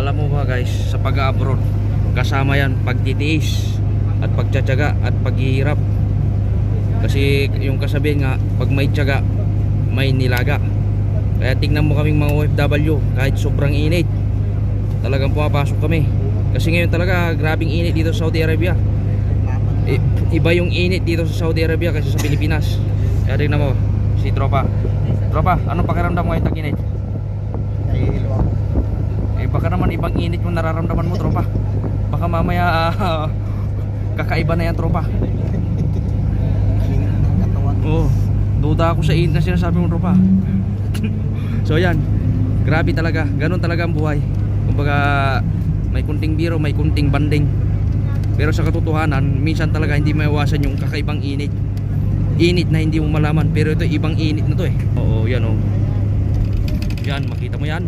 Alam mo ba guys, sa pag-abroad, kasama yan pagtitiis at pagtsatsaga at paghihirap. Kasi yung kasabihan nga, pag may tiyaga, may nilaga. Kaya tingnan mo kaming mga OFW, kahit sobrang init, talagang pumapasok kami. Kasi ngayon talaga, grabing init dito sa Saudi Arabia. Iba yung init dito sa Saudi Arabia kasi sa Pilipinas. Kaya tingnan mo, si Tropa. Tropa, anong pakiramdam mo ngayong tag-init? Nahihilo ako. Baka naman ibang init yung nararamdaman mo, Tropa. Baka mamaya kakaiba na yan, Tropa. Init ng katawan. Oo, duda ako sa init na sinasabi mo, Tropa. So yan, grabe talaga. Ganun talaga ang buhay. Kumbaga, may kunting biro, may kunting banding. Pero sa katotohanan, minsan talaga hindi maiwasan yung kakaibang init. Init na hindi mo malaman. Pero ito ibang init na to eh. Oo, yan oh. Yan, makita mo yan.